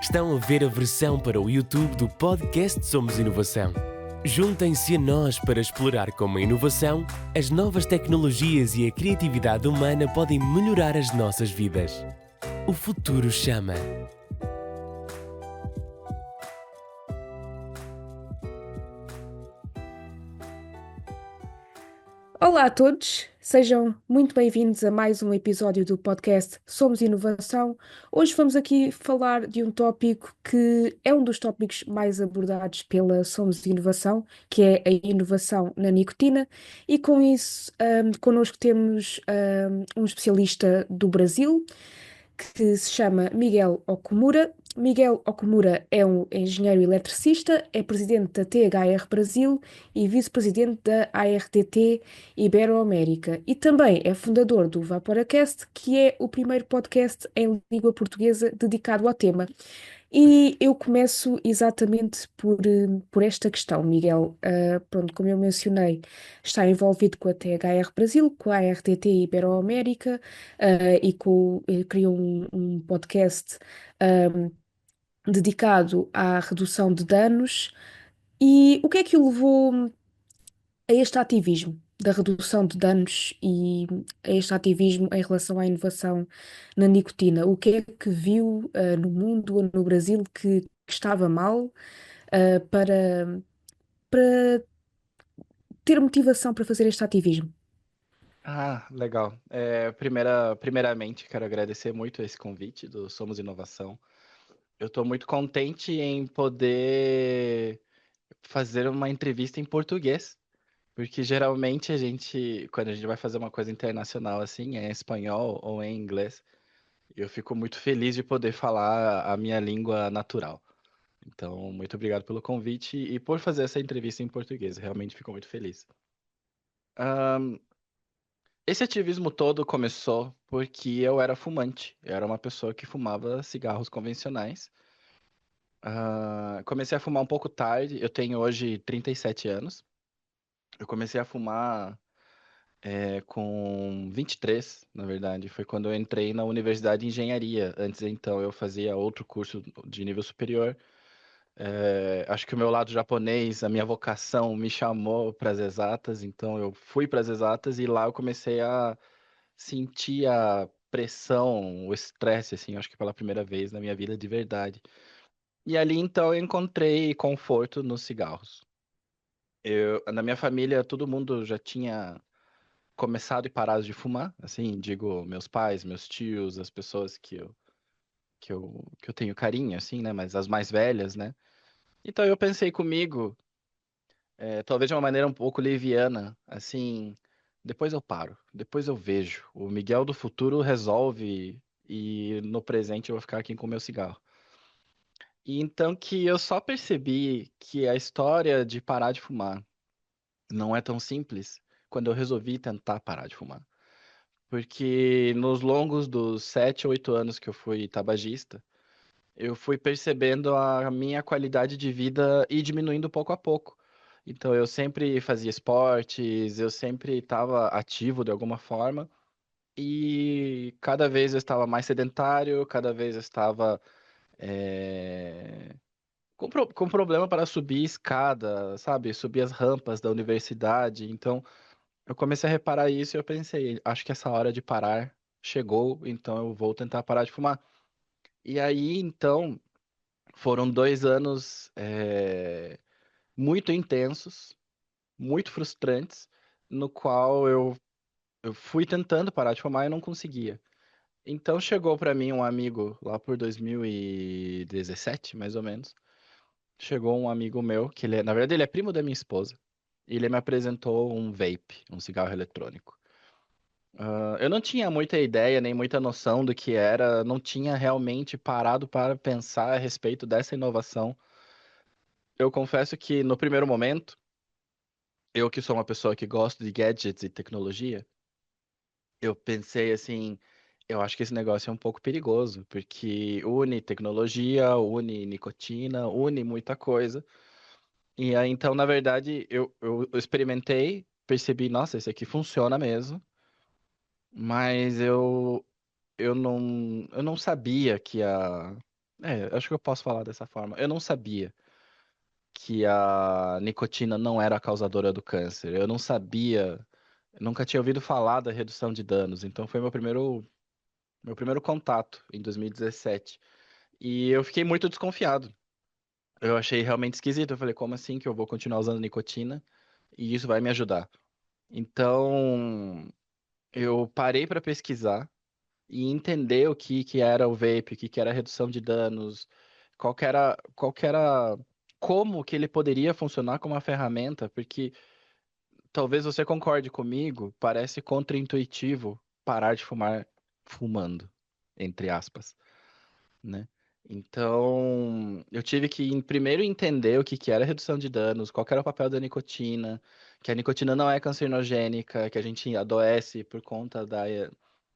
Estão a ver a versão para o YouTube do podcast Somos Inovação. Juntem-se a nós para explorar como a inovação, as novas tecnologias e a criatividade humana podem melhorar as nossas vidas. O futuro chama. Olá a todos, sejam muito bem-vindos a mais um episódio do podcast Somos Inovação. Hoje vamos aqui falar de um tópico que é um dos tópicos mais abordados pela Somos Inovação, que é a inovação na nicotina, e com isso connosco temos um especialista do Brasil, que se chama Miguel Okumura. Miguel Okumura é um engenheiro eletricista, é presidente da THR Brasil e vice-presidente da ARTT Iberoamérica. E também é fundador do Vaporacast, que é o primeiro podcast em língua portuguesa dedicado ao tema. E eu começo exatamente por esta questão, Miguel. Pronto, como eu mencionei, está envolvido com a THR Brasil, com a ARTT Iberoamérica, criou um podcast dedicado à redução de danos. E o que é que o levou a este ativismo da redução de danos e a este ativismo em relação à inovação na nicotina? O que é que viu no mundo ou no Brasil que estava mal para ter motivação para fazer este ativismo? Legal. Primeiramente, quero agradecer muito esse convite do Somos Inovação. Eu estou muito contente em poder fazer uma entrevista em português, porque geralmente quando a gente vai fazer uma coisa internacional assim, é em espanhol ou em inglês. E eu fico muito feliz de poder falar a minha língua natural. Então, muito obrigado pelo convite e por fazer essa entrevista em português. Realmente fico muito feliz. Esse ativismo todo começou porque eu era fumante. Eu era uma pessoa que fumava cigarros convencionais. Comecei a fumar um pouco tarde. Eu tenho hoje 37 anos. Eu comecei a fumar com 23, na verdade. Foi quando eu entrei na Universidade de Engenharia. Antes, então, eu fazia outro curso de nível superior. Acho que o meu lado japonês, a minha vocação me chamou para as exatas. Então, eu fui para as exatas e lá eu comecei a senti a pressão, o estresse, assim, acho que pela primeira vez na minha vida de verdade. E ali, então, eu encontrei conforto nos cigarros. Na minha família, todo mundo já tinha começado e parado de fumar, assim, digo, meus pais, meus tios, as pessoas que eu tenho carinho, assim, né, mas as mais velhas, né. Então eu pensei comigo, talvez de uma maneira um pouco leviana, assim, depois eu paro, depois eu vejo. O Miguel do futuro resolve e no presente eu vou ficar aqui com o meu cigarro. E então que eu só percebi que a história de parar de fumar não é tão simples quando eu resolvi tentar parar de fumar. Porque nos longos dos 7, 8 anos que eu fui tabagista, eu fui percebendo a minha qualidade de vida ir diminuindo pouco a pouco. Então, eu sempre fazia esportes, eu sempre estava ativo de alguma forma, e cada vez eu estava mais sedentário, cada vez eu estava com problema para subir escada, sabe? Subir as rampas da universidade. Então, eu comecei a reparar isso e eu pensei, acho que essa hora de parar chegou, então eu vou tentar parar de fumar. E aí, então, foram 2 anos muito intensos, muito frustrantes, no qual eu fui tentando parar de fumar e não conseguia. Então chegou para mim um amigo lá por 2017, mais ou menos. Chegou um amigo meu, que na verdade ele é primo da minha esposa, e ele me apresentou um vape, um cigarro eletrônico. Eu não tinha muita ideia, nem muita noção do que era, não tinha realmente parado para pensar a respeito dessa inovação. Eu confesso que no primeiro momento, eu que sou uma pessoa que gosta de gadgets e tecnologia, eu pensei assim, eu acho que esse negócio é um pouco perigoso, porque une tecnologia, une nicotina, une muita coisa. E aí, então, na verdade, eu experimentei, percebi, nossa, esse aqui funciona mesmo, mas eu não sabia que Acho que eu posso falar dessa forma. Eu não sabia que a nicotina não era a causadora do câncer. Eu não sabia, nunca tinha ouvido falar da redução de danos. Então foi meu primeiro contato em 2017. E eu fiquei muito desconfiado. Eu achei realmente esquisito. Eu falei, como assim que eu vou continuar usando nicotina e isso vai me ajudar? Então, eu parei para pesquisar e entender o que era o vape, o que era a redução de danos, como que ele poderia funcionar como uma ferramenta, porque talvez você concorde comigo, parece contraintuitivo parar de fumar fumando, entre aspas, né? Então, eu tive que primeiro entender o que era redução de danos, qual que era o papel da nicotina, que a nicotina não é cancinogênica, que a gente adoece por conta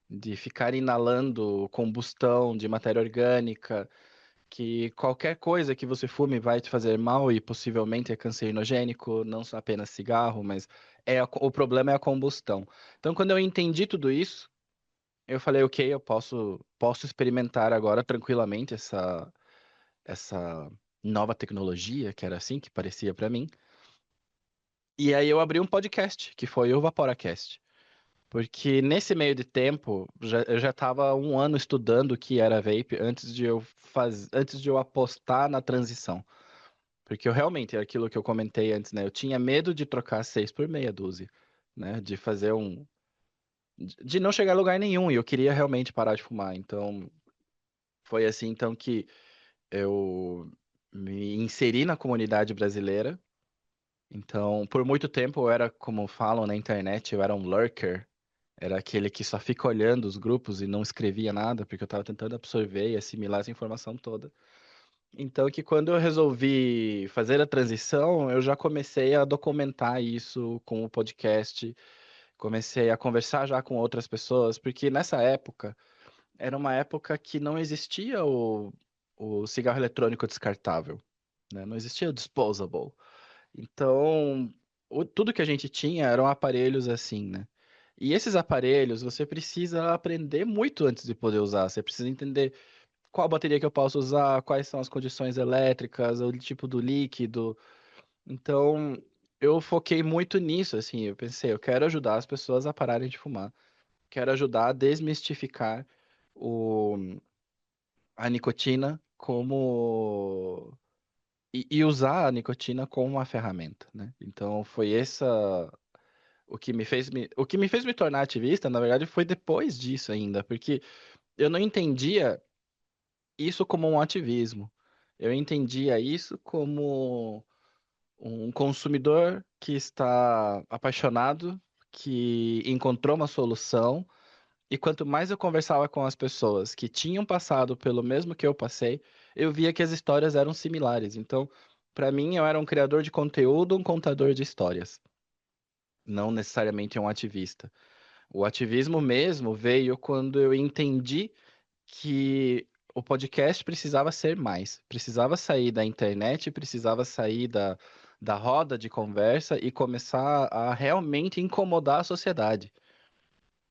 de ficar inalando combustão de matéria orgânica, que qualquer coisa que você fume vai te fazer mal e possivelmente é cancerinogênico, não só apenas cigarro, mas o problema é a combustão. Então, quando eu entendi tudo isso, eu falei, ok, eu posso experimentar agora tranquilamente essa nova tecnologia, que era assim que parecia para mim. E aí eu abri um podcast, que foi o Vaporacast. Porque nesse meio de tempo, eu já estava um ano estudando o que era vape antes de eu apostar na transição. Porque eu realmente, é aquilo que eu comentei antes, né? Eu tinha medo de trocar 6 por meia dúzia, né? De fazer de não chegar a lugar nenhum, e eu queria realmente parar de fumar. Então, foi assim então que eu me inseri na comunidade brasileira. Então, por muito tempo eu era, como falam na internet, eu era um lurker. Era aquele que só fica olhando os grupos e não escrevia nada, porque eu estava tentando absorver e assimilar essa informação toda. Então, que quando eu resolvi fazer a transição, eu já comecei a documentar isso com o podcast, comecei a conversar já com outras pessoas, porque nessa época, era uma época que não existia o cigarro eletrônico descartável, né? Não existia o disposable. Então, tudo que a gente tinha eram aparelhos assim, né? E esses aparelhos você precisa aprender muito antes de poder usar. Você precisa entender qual bateria que eu posso usar, quais são as condições elétricas, o tipo do líquido. Então, eu foquei muito nisso, assim. Eu pensei, eu quero ajudar as pessoas a pararem de fumar. Quero ajudar a desmistificar o, a nicotina e usar a nicotina como uma ferramenta, né? Então, foi o que me fez me tornar ativista, na verdade, foi depois disso ainda, porque eu não entendia isso como um ativismo. Eu entendia isso como um consumidor que está apaixonado, que encontrou uma solução, e quanto mais eu conversava com as pessoas que tinham passado pelo mesmo que eu passei, eu via que as histórias eram similares. Então, para mim, eu era um criador de conteúdo, um contador de histórias, não necessariamente um ativista. O ativismo mesmo veio quando eu entendi que o podcast precisava ser mais, precisava sair da internet, precisava sair da roda de conversa e começar a realmente incomodar a sociedade.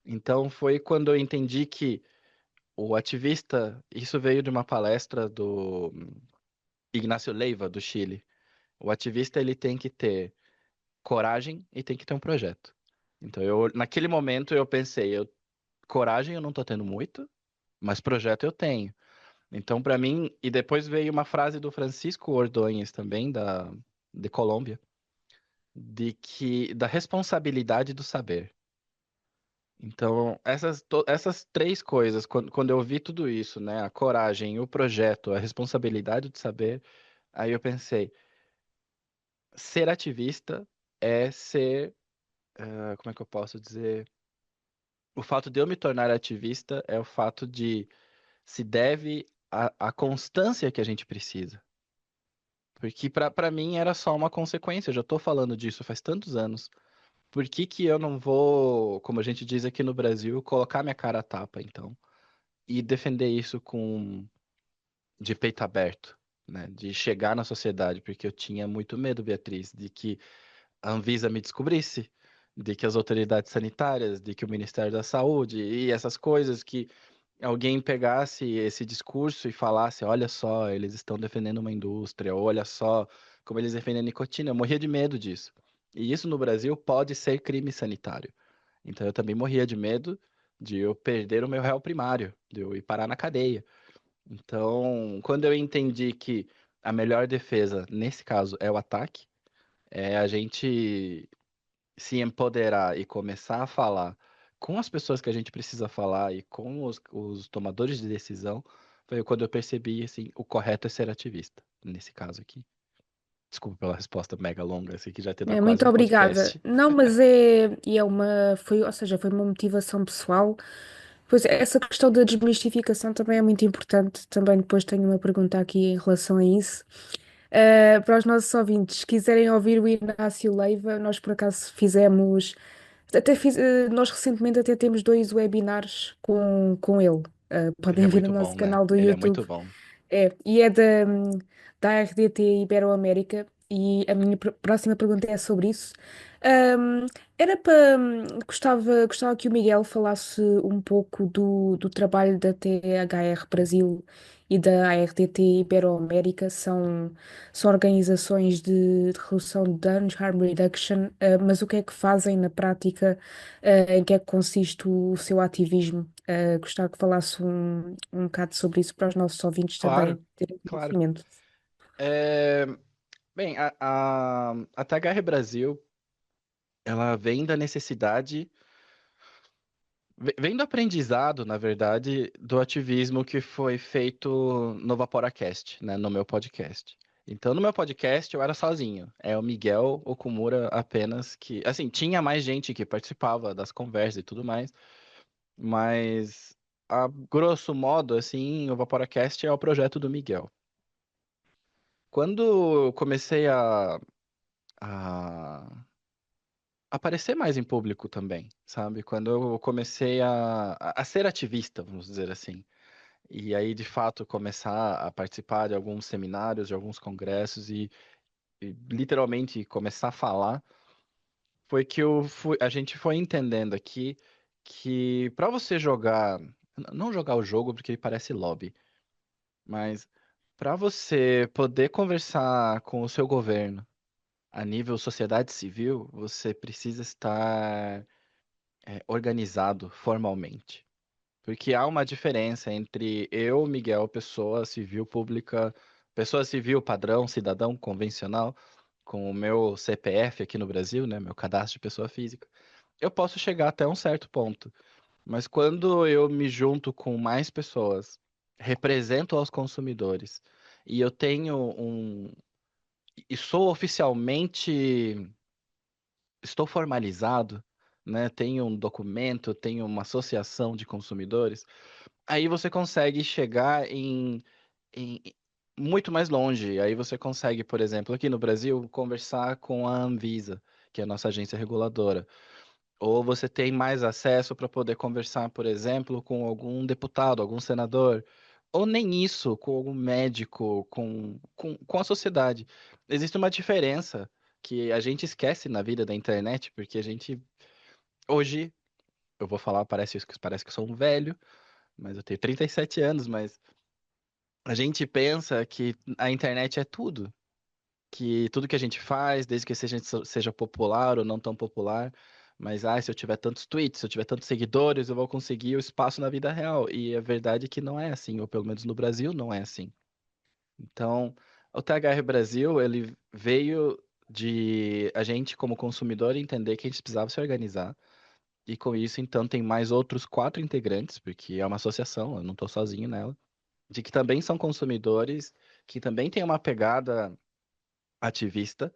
Então foi quando eu entendi que o ativista, isso veio de uma palestra do Ignacio Leiva, do Chile. O ativista ele tem que ter coragem e tem que ter um projeto. Então naquele momento eu pensei, coragem eu não tô tendo muito, mas projeto eu tenho. Então, para mim, e depois veio uma frase do Francisco Ordonez também, de Colômbia, da responsabilidade do saber. Então, essas três coisas, quando eu vi tudo isso, né, a coragem, o projeto, a responsabilidade de saber, aí eu pensei, ser ativista é ser, como é que eu posso dizer? O fato de eu me tornar ativista é o fato de se deve à constância que a gente precisa. Porque pra mim era só uma consequência. Eu já tô falando disso faz tantos anos. Por que que eu não vou, como a gente diz aqui no Brasil, colocar minha cara a tapa, então, e defender isso de peito aberto, né? De chegar na sociedade, porque eu tinha muito medo, Beatriz, de que a Anvisa me descobrisse, de que as autoridades sanitárias, de que o Ministério da Saúde e essas coisas que alguém pegasse esse discurso e falasse, olha só, eles estão defendendo uma indústria, ou olha só como eles defendem a nicotina. Eu morria de medo disso. E isso no Brasil pode ser crime sanitário. Então eu também morria de medo de eu perder o meu réu primário, de eu ir parar na cadeia. Então, quando eu entendi que a melhor defesa, nesse caso, é o ataque, é a gente se empoderar e começar a falar com as pessoas que a gente precisa falar e com os tomadores de decisão, foi quando eu percebi, assim, o correto é ser ativista, nesse caso aqui. Desculpa pela resposta mega longa, esse aqui já te dá quase Muito um obrigada. podcast. Não, mas ou seja, foi uma motivação pessoal. Pois essa questão da desmistificação também é muito importante. Também depois tenho uma pergunta aqui em relação a isso. Para os nossos ouvintes, se quiserem ouvir o Inácio Leiva, nós por acaso fizemos, nós recentemente até temos dois webinars com ele. Ele Podem é ver no muito nosso bom, né? canal do Ele é YouTube. muito bom. E é da RDT Iberoamérica. E a minha próxima pergunta é sobre isso. Ahm, Era para. Gostava que o Miguel falasse um pouco do trabalho da THR Brasil e da ARTT Iberoamérica. São organizações de redução de danos, harm reduction, mas o que é que fazem na prática? Em que é que consiste o seu ativismo? Gostava que falasse um bocado sobre isso para os nossos ouvintes Claro, também terem claro. conhecimento. É, bem, a THR Brasil, ela vem da necessidade, vem do aprendizado, na verdade, do ativismo que foi feito no Vaporacast, né, no meu podcast. Então, no meu podcast, eu era sozinho. É o Miguel Okumura apenas que, assim, tinha mais gente que participava das conversas e tudo mais, mas, a grosso modo, assim, o Vaporacast é o projeto do Miguel. Quando eu comecei a aparecer mais em público também, sabe? Quando eu comecei a ser ativista, vamos dizer assim. E aí, de fato, começar a participar de alguns seminários, de alguns congressos e literalmente começar a falar, foi que a gente foi entendendo aqui que para você jogar, não jogar o jogo porque ele parece lobby, mas para você poder conversar com o seu governo a nível sociedade civil, você precisa estar organizado formalmente. Porque há uma diferença entre eu, Miguel, pessoa civil padrão, cidadão convencional, com o meu CPF aqui no Brasil, né, meu cadastro de pessoa física. Eu posso chegar até um certo ponto, mas quando eu me junto com mais pessoas, represento aos consumidores e eu tenho e sou oficialmente estou formalizado, né? Tenho um documento, tenho uma associação de consumidores, aí você consegue chegar em muito mais longe. Aí você consegue, por exemplo, aqui no Brasil, conversar com a Anvisa, que é a nossa agência reguladora. Ou você tem mais acesso para poder conversar, por exemplo, com algum deputado, algum senador. Ou nem isso, com algum médico, com a sociedade. Existe uma diferença que a gente esquece na vida da internet, porque a gente, hoje, eu vou falar, parece que eu sou um velho, mas eu tenho 37 anos, mas a gente pensa que a internet é tudo. Que tudo que a gente faz, desde que seja popular ou não tão popular, mas se eu tiver tantos tweets, se eu tiver tantos seguidores, eu vou conseguir o espaço na vida real. E a verdade é que não é assim, ou pelo menos no Brasil não é assim. Então, o THR Brasil, ele veio de a gente, como consumidor, entender que a gente precisava se organizar. E com isso, então, tem mais outros 4 integrantes, porque é uma associação, eu não estou sozinho nela, de que também são consumidores, que também tem uma pegada ativista.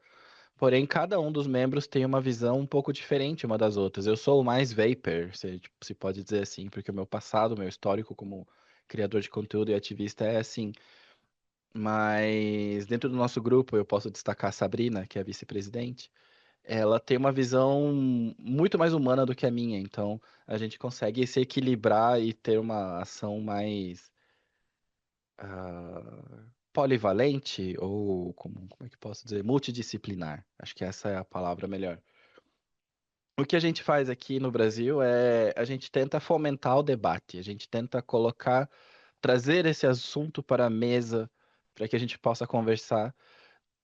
Porém, cada um dos membros tem uma visão um pouco diferente uma das outras. Eu sou o mais vapor, se pode dizer assim, porque o meu passado, o meu histórico como criador de conteúdo e ativista é assim. Mas dentro do nosso grupo, eu posso destacar a Sabrina, que é a vice-presidente. Ela tem uma visão muito mais humana do que a minha, então a gente consegue se equilibrar e ter uma ação mais polivalente, ou como é que posso dizer? Multidisciplinar. Acho que essa é a palavra melhor. O que a gente faz aqui no Brasil é a gente tenta fomentar o debate, a gente tenta trazer esse assunto para a mesa para que a gente possa conversar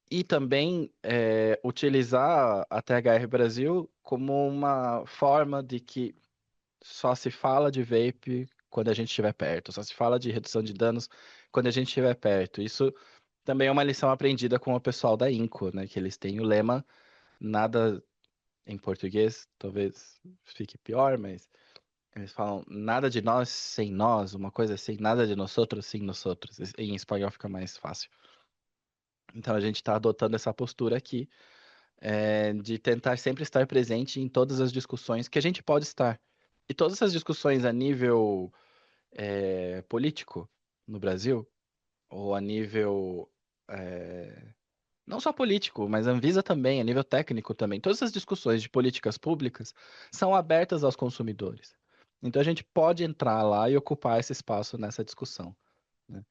e também utilizar a THR Brasil como uma forma de que só se fala de vape quando a gente estiver perto, só se fala de redução de danos quando a gente estiver perto. Isso também é uma lição aprendida com o pessoal da INCO, né? Que eles têm o lema nada em português, talvez fique pior, mas eles falam nada de nós sem nós, uma coisa assim, nada de nós outros sem nós outros. Em espanhol fica mais fácil. Então a gente está adotando essa postura aqui, de tentar sempre estar presente em todas as discussões que a gente pode estar. E todas essas discussões a nível político no Brasil, ou a nível não só político, mas a Anvisa também, a nível técnico também. Todas essas discussões de políticas públicas são abertas aos consumidores. Então a gente pode entrar lá e ocupar esse espaço nessa discussão, né?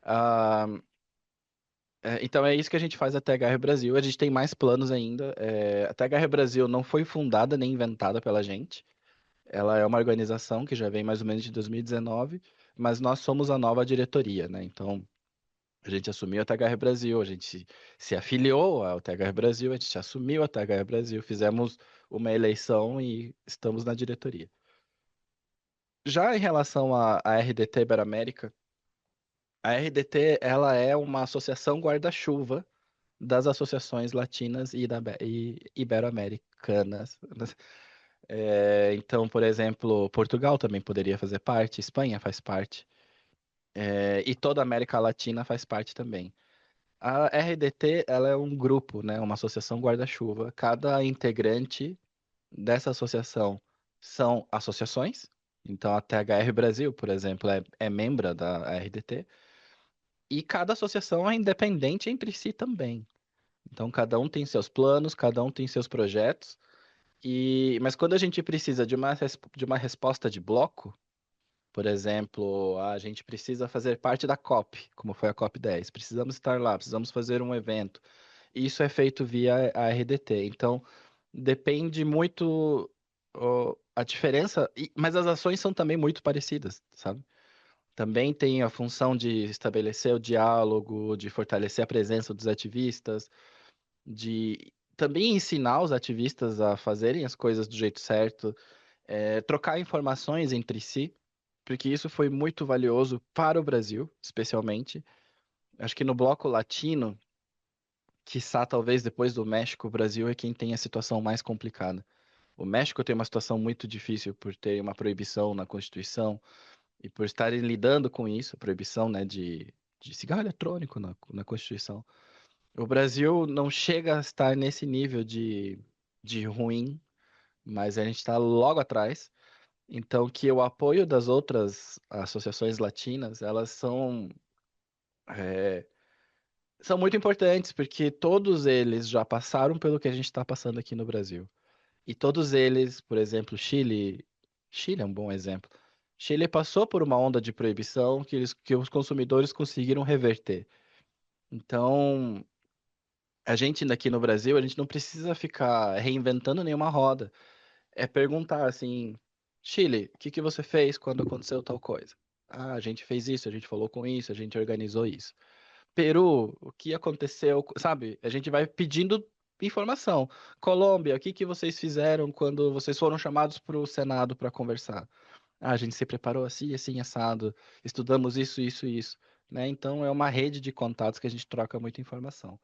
Ah, então é isso que a gente faz a THR Brasil. A gente tem mais planos ainda. A THR Brasil não foi fundada nem inventada pela gente. Ela é uma organização que já vem mais ou menos de 2019, mas nós somos a nova diretoria, né? Então a gente assumiu a THR Brasil, a gente se afiliou ao THR Brasil, a gente assumiu a THR Brasil, fizemos uma eleição e estamos na diretoria. Já em relação à RDT Iberoamérica, a RDT ela é uma associação guarda-chuva das associações latinas e ibero-americanas. Então, por exemplo, Portugal também poderia fazer parte, Espanha faz parte, e toda a América Latina faz parte também. A RDT, ela é um grupo, né, uma associação guarda-chuva. Cada integrante dessa associação são associações. Então, a THR Brasil, por exemplo, é membro da RDT. E cada associação é independente entre si também. Então, cada um tem seus planos, cada um tem seus projetos. Mas quando a gente precisa de uma resposta de bloco, por exemplo, a gente precisa fazer parte da COP, como foi a COP 10. Precisamos estar lá, precisamos fazer um evento. Isso é feito via a RDT. Então, depende muito a diferença, mas as ações são também muito parecidas, sabe? Também tem a função de estabelecer o diálogo, de fortalecer a presença dos ativistas, de também ensinar os ativistas a fazerem as coisas do jeito certo, trocar informações entre si, porque isso foi muito valioso para o Brasil, especialmente. Acho que no bloco latino, quiçá talvez depois do México, o Brasil é quem tem a situação mais complicada. O México tem uma situação muito difícil por ter uma proibição na Constituição e por estarem lidando com isso, a proibição, né, de cigarro eletrônico na Constituição. O Brasil não chega a estar nesse nível de ruim, mas a gente está logo atrás. Então, que o apoio das outras associações latinas, elas é, são muito importantes, porque todos eles já passaram pelo que a gente está passando aqui no Brasil. E todos eles, por exemplo, Chile é um bom exemplo. Chile passou por uma onda de proibição que os consumidores conseguiram reverter. Então, a gente aqui no Brasil, a gente não precisa ficar reinventando nenhuma roda. É perguntar assim, Chile, o que que você fez quando aconteceu tal coisa? Ah, a gente fez isso, a gente falou com isso, a gente organizou isso. Peru, o que aconteceu, sabe? A gente vai pedindo informação. Colômbia, o que que vocês fizeram quando vocês foram chamados para o Senado para conversar? Ah, a gente se preparou assim, assim, assado, estudamos isso, isso e isso, né? Então é uma rede de contatos que a gente troca muita informação.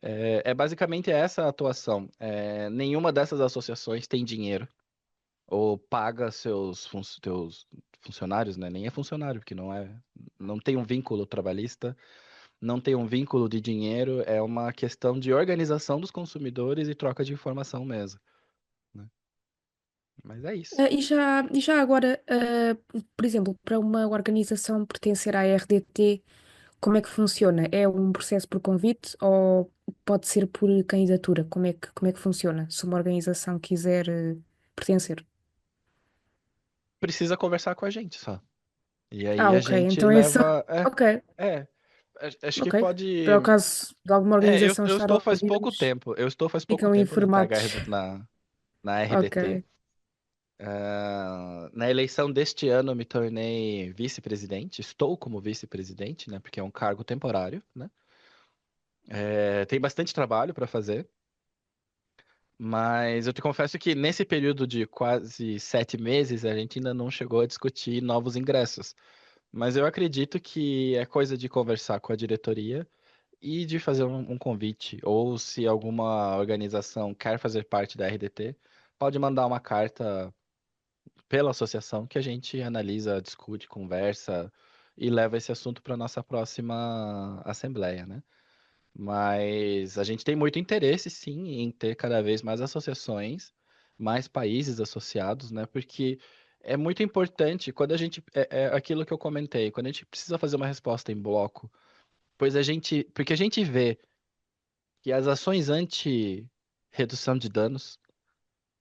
É basicamente essa a atuação. Nenhuma dessas associações tem dinheiro ou paga teus funcionários, né? Nem é funcionário, porque não tem um vínculo trabalhista, não tem um vínculo de dinheiro, é uma questão de organização dos consumidores e troca de informação mesmo, né? Mas é isso. E já agora, por exemplo, para uma organização pertencer à RDT, como é que funciona? É um processo por convite ou pode ser por candidatura? Como é que funciona se uma organização quiser pertencer? Precisa conversar com a gente só. E aí Ah, a ok. gente Então é só. leva. Ok, É, acho que ok. Para o pode. caso de alguma É, eu, organização eu estar a estou faz ouvir, pouco eles tempo. Eu estou faz pouco ficam tempo na informados. THR, na RDT. Ok. Na eleição deste ano, eu me tornei vice-presidente. Estou como vice-presidente, né? Porque é um cargo temporário, né? Tem bastante trabalho para fazer, mas eu te confesso que nesse período de quase 7 meses, a gente ainda não chegou a discutir novos ingressos. Mas eu acredito que é coisa de conversar com a diretoria e de fazer um convite, ou se alguma organização quer fazer parte da RDT, pode mandar uma carta pela associação que a gente analisa, discute, conversa e leva esse assunto para nossa próxima assembleia, né? Mas a gente tem muito interesse, sim, em ter cada vez mais associações, mais países associados, né? Porque é muito importante quando a gente, é aquilo que eu comentei, quando a gente precisa fazer uma resposta em bloco, porque a gente vê que as ações anti-redução de danos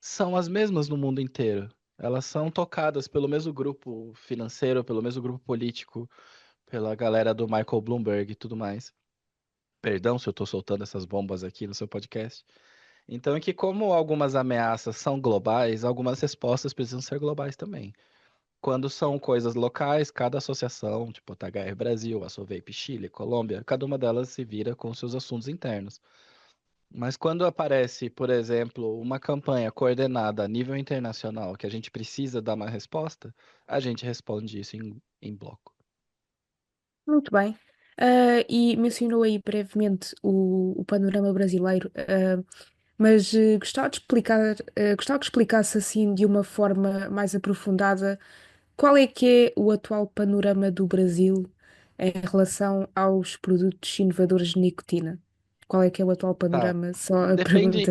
são as mesmas no mundo inteiro. Elas são tocadas pelo mesmo grupo financeiro, pelo mesmo grupo político, pela galera do Michael Bloomberg e tudo mais. Perdão se eu estou soltando essas bombas aqui no seu podcast. Então, é que como algumas ameaças são globais, algumas respostas precisam ser globais também. Quando são coisas locais, cada associação, tipo a THR Brasil, a Sovape Chile, Colômbia, cada uma delas se vira com seus assuntos internos. Mas quando aparece, por exemplo, uma campanha coordenada a nível internacional que a gente precisa dar uma resposta, a gente responde isso em bloco. Muito bem. E mencionou aí brevemente o panorama brasileiro, mas gostava que explicasse assim de uma forma mais aprofundada qual é que é o atual panorama do Brasil em relação aos produtos inovadores de nicotina. Qual é que é o atual Tá. panorama? Só a pergunta, Depende,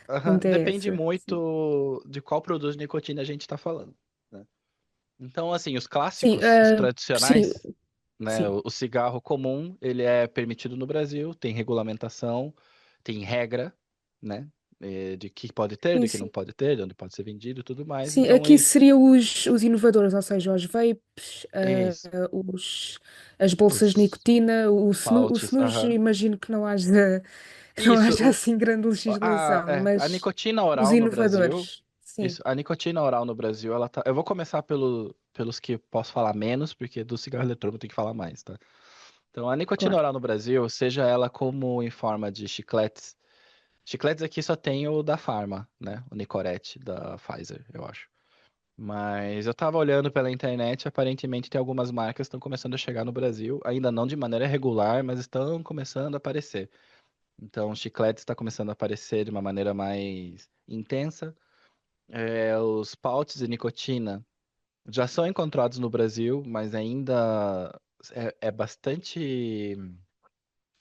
a aham, pergunta é depende essa. Sim. muito de qual produto de nicotina a gente está falando, né? Então, assim, os Sim, clássicos, os sim, tradicionais, né? sim, O cigarro comum, ele é permitido no Brasil, tem regulamentação, tem regra, né? De que pode ter, sim, de que não sim. pode ter, de onde pode ser vendido e tudo mais. Sim, Então, aqui aí, seriam os inovadores, ou seja, os vapes, é isso. as bolsas de Os nicotina, o pouches, snus, aham. imagino que não Isso, haja assim grande legislação, a mas nicotina os oral no Brasil, inovadores, sim, isso, a nicotina oral no Brasil, ela tá. Eu vou começar pelos que posso falar menos, porque do cigarro eletrônico eu tenho que falar mais, tá? Então, a nicotina claro. oral no Brasil, seja ela como em forma de chicletes. Chicletes aqui só tem o da Pharma, né? O Nicorette da Pfizer, eu acho. Mas eu tava olhando pela internet, aparentemente tem algumas marcas que estão começando a chegar no Brasil, ainda não de maneira regular, mas estão começando a aparecer. Então, o chiclete está começando a aparecer de uma maneira mais intensa. Os pouches de nicotina já são encontrados no Brasil, mas ainda é bastante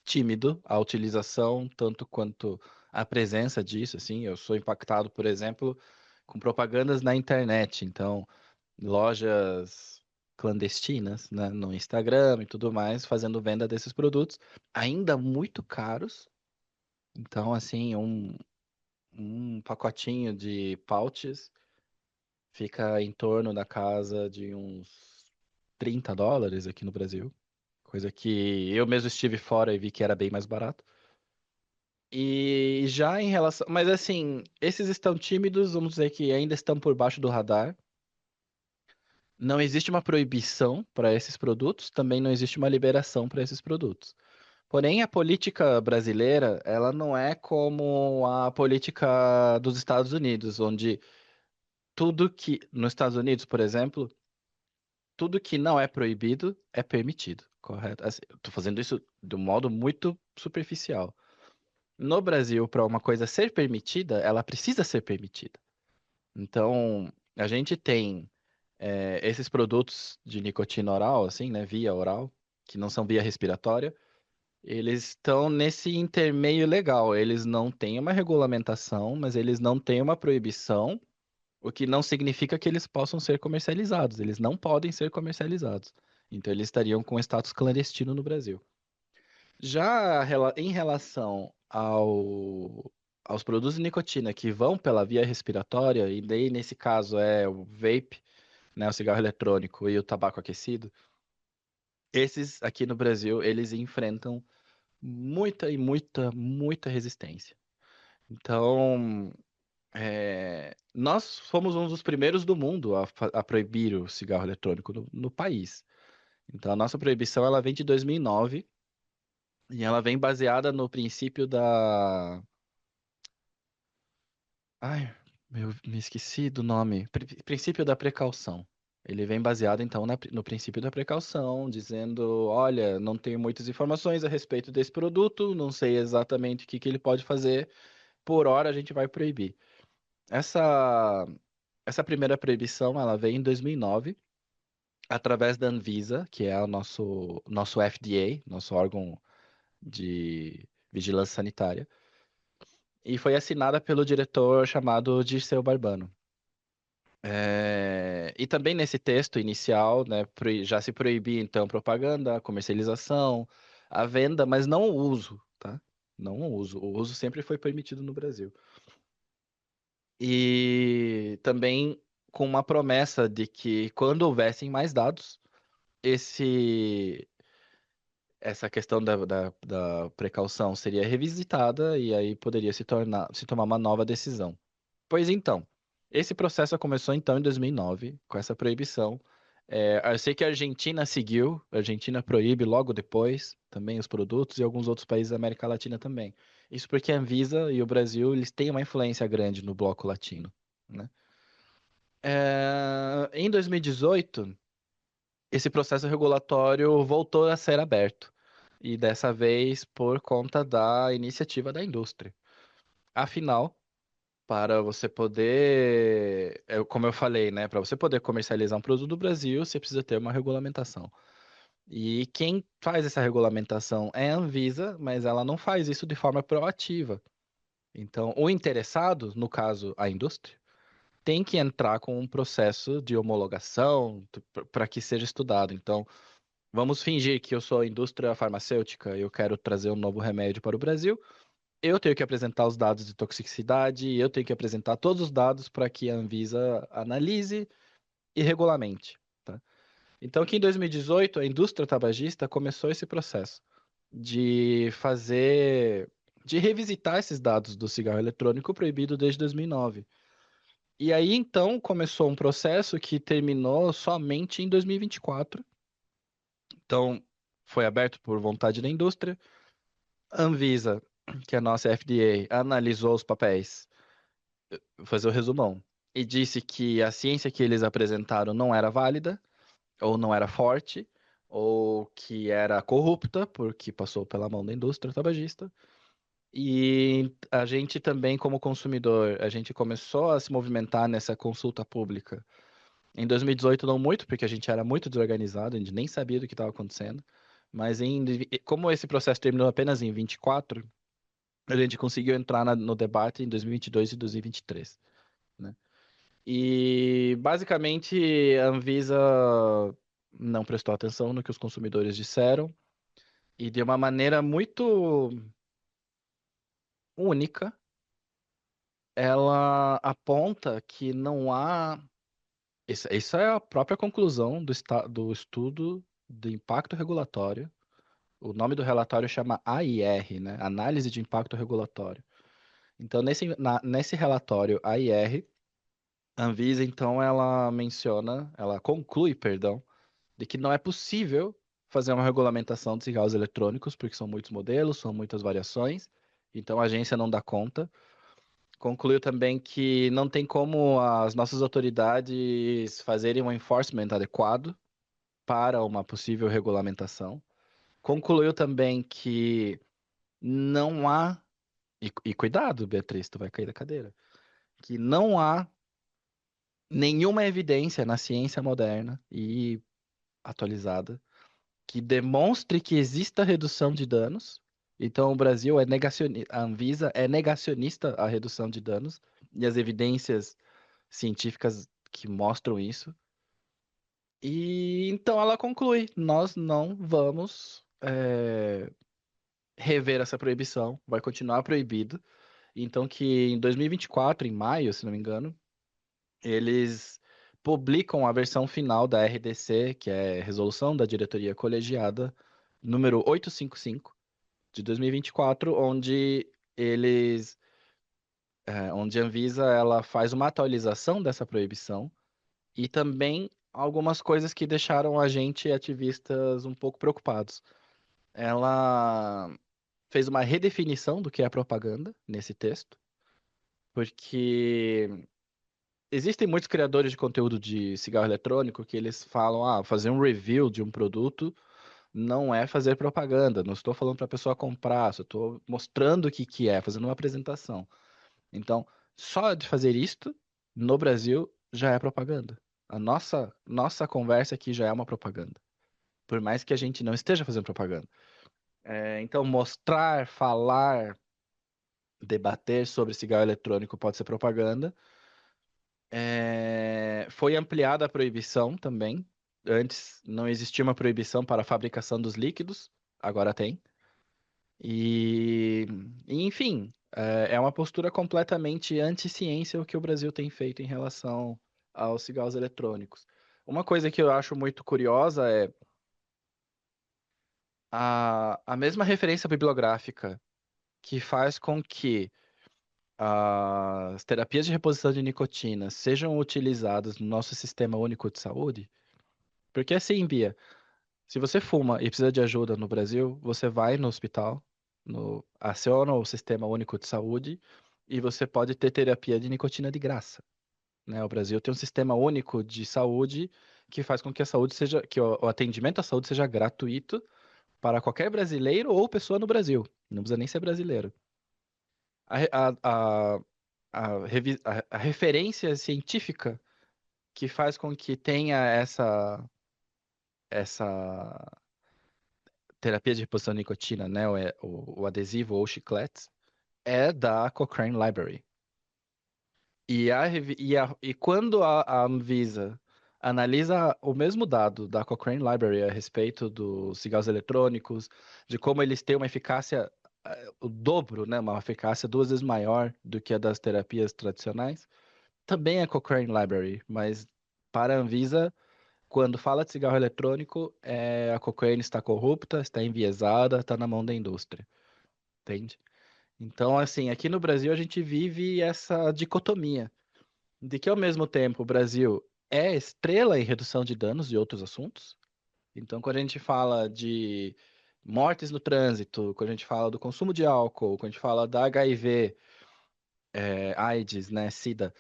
tímido a utilização, tanto quanto a presença disso. Assim, eu sou impactado, por exemplo, com propagandas na internet. Então, lojas clandestinas, né, no Instagram e tudo mais, fazendo venda desses produtos, ainda muito caros. Então, assim, um pacotinho de pouches fica em torno da casa de uns US$ 30 aqui no Brasil. Coisa que eu mesmo estive fora e vi que era bem mais barato. E já em relação. Mas assim, esses estão tímidos, vamos dizer que ainda estão por baixo do radar. Não existe uma proibição para esses produtos, também não existe uma liberação para esses produtos. Porém, a política brasileira, ela não é como a política dos Estados Unidos, onde tudo que, nos Estados Unidos, por exemplo, tudo que não é proibido é permitido, correto? Assim, eu tô fazendo isso de um modo muito superficial. No Brasil, para uma coisa ser permitida, ela precisa ser permitida. Então, a gente tem esses produtos de nicotina oral, assim, né, via oral, que não são via respiratória, eles estão nesse intermeio legal. Eles não têm uma regulamentação, mas eles não têm uma proibição. O que não significa que eles possam ser comercializados. Eles não podem ser comercializados. Então, eles estariam com status clandestino no Brasil. Já em relação aos produtos de nicotina que vão pela via respiratória, e daí nesse caso é o vape, né, o cigarro eletrônico e o tabaco aquecido, esses aqui no Brasil, eles enfrentam muita e muita, muita resistência. Então, Nós fomos um dos primeiros do mundo a proibir o cigarro eletrônico no país. Então, a nossa proibição ela vem de 2009 e ela vem baseada no princípio da... Ai, me esqueci do nome. Princípio da precaução. Ele vem baseado, então, no princípio da precaução, dizendo: olha, não tenho muitas informações a respeito desse produto, não sei exatamente o que que ele pode fazer, por hora a gente vai proibir. Essa, essa primeira proibição, ela veio em 2009, através da Anvisa, que é o nosso FDA, nosso órgão de vigilância sanitária, e foi assinada pelo diretor chamado Dirceu Barbano. E também nesse texto inicial, né, já se proibia então propaganda, a comercialização, a venda, mas não o uso, tá? Não o uso. O uso sempre foi permitido no Brasil. E também com uma promessa de que quando houvessem mais dados, esse essa questão da precaução seria revisitada e aí poderia se tomar uma nova decisão. Pois então, esse processo começou então em 2009, com essa proibição. Eu sei que a Argentina seguiu, a Argentina proíbe logo depois também os produtos e alguns outros países da América Latina também. Isso porque a Anvisa e o Brasil, eles têm uma influência grande no bloco latino, né? Em 2018, esse processo regulatório voltou a ser aberto, e dessa vez por conta da iniciativa da indústria. Afinal, para você poder, como eu falei, né, para você poder comercializar um produto do Brasil, você precisa ter uma regulamentação. E quem faz essa regulamentação é a Anvisa, mas ela não faz isso de forma proativa. Então, o interessado, no caso, a indústria, tem que entrar com um processo de homologação para que seja estudado. Então, vamos fingir que eu sou a indústria farmacêutica e eu quero trazer um novo remédio para o Brasil. Eu tenho que apresentar os dados de toxicidade, eu tenho que apresentar todos os dados para que a Anvisa analise e regulamente, tá? Então, aqui em 2018, a indústria tabagista começou esse processo de de revisitar esses dados do cigarro eletrônico proibido desde 2009. E aí, então, começou um processo que terminou somente em 2024. Então, foi aberto por vontade da indústria. A Anvisa, que é a nossa FDA, analisou os papéis, vou fazer o resumão, e disse que a ciência que eles apresentaram não era válida, ou não era forte, ou que era corrupta, porque passou pela mão da indústria tabagista. E a gente também, como consumidor, a gente começou a se movimentar nessa consulta pública. Em 2018, não muito, porque a gente era muito desorganizado, a gente nem sabia do que estava acontecendo. Mas como esse processo terminou apenas em 24, a gente conseguiu entrar no debate em 2022 e 2023, né? E basicamente a Anvisa não prestou atenção no que os consumidores disseram e de uma maneira muito única, ela aponta que não há. Isso é a própria conclusão do estudo de impacto regulatório. O nome do relatório chama AIR, né? Análise de Impacto Regulatório. Então, nesse relatório AIR, a Anvisa, então, ela conclui, perdão, de que não é possível fazer uma regulamentação de cigarros eletrônicos, porque são muitos modelos, são muitas variações, então a agência não dá conta. Concluiu também que não tem como as nossas autoridades fazerem um enforcement adequado para uma possível regulamentação. Concluiu também que não há, e cuidado, Beatriz, tu vai cair da cadeira, que não há nenhuma evidência na ciência moderna e atualizada que demonstre que exista redução de danos. Então, o Brasil é negacionista, a Anvisa é negacionista à redução de danos, e as evidências científicas que mostram isso. E então ela conclui: nós não vamos rever essa proibição, vai continuar proibido. Então, que em 2024, em maio, se não me engano, eles publicam a versão final da RDC, que é Resolução da Diretoria Colegiada, número 855, de 2024, onde eles onde a Anvisa ela faz uma atualização dessa proibição e também algumas coisas que deixaram a gente ativistas um pouco preocupados. Ela fez uma redefinição do que é propaganda nesse texto, porque existem muitos criadores de conteúdo de cigarro eletrônico que eles falam, fazer um review de um produto não é fazer propaganda, não estou falando para a pessoa comprar, só estou mostrando o que que é, fazendo uma apresentação. Então, só de fazer isto, no Brasil, já é propaganda. A nossa conversa aqui já é uma propaganda, por mais que a gente não esteja fazendo propaganda. Então, mostrar, falar, debater sobre cigarro eletrônico pode ser propaganda. Foi ampliada a proibição também. Antes não existia uma proibição para a fabricação dos líquidos, agora tem. E, enfim, é uma postura completamente anti-ciência o que o Brasil tem feito em relação aos cigarros eletrônicos. Uma coisa que eu acho muito curiosa é a mesma referência bibliográfica que faz com que as terapias de reposição de nicotina sejam utilizadas no nosso sistema único de saúde. Porque assim, Bia, se você fuma e precisa de ajuda no Brasil, você vai no hospital, aciona o sistema único de saúde e você pode ter terapia de nicotina de graça, né? O Brasil tem um sistema único de saúde que faz com que a saúde seja, que o atendimento à saúde seja gratuito para qualquer brasileiro ou pessoa no Brasil. Não precisa nem ser brasileiro. A, re- a referência científica que faz com que tenha essa terapia de reposição de nicotina, né, o adesivo ou chicletes, é da Cochrane Library. E quando a Anvisa analisa o mesmo dado da Cochrane Library a respeito dos cigarros eletrônicos, de como eles têm uma eficácia, o dobro, né, uma eficácia 2 vezes maior do que a das terapias tradicionais, também é Cochrane Library, mas para a Anvisa, quando fala de cigarro eletrônico, a Cochrane está corrupta, está enviesada, está na mão da indústria, entende? Então, assim, aqui no Brasil a gente vive essa dicotomia de que, ao mesmo tempo, o Brasil é estrela em redução de danos de outros assuntos. Então, quando a gente fala de mortes no trânsito, quando a gente fala do consumo de álcool, quando a gente fala da HIV, AIDS, né, SIDA,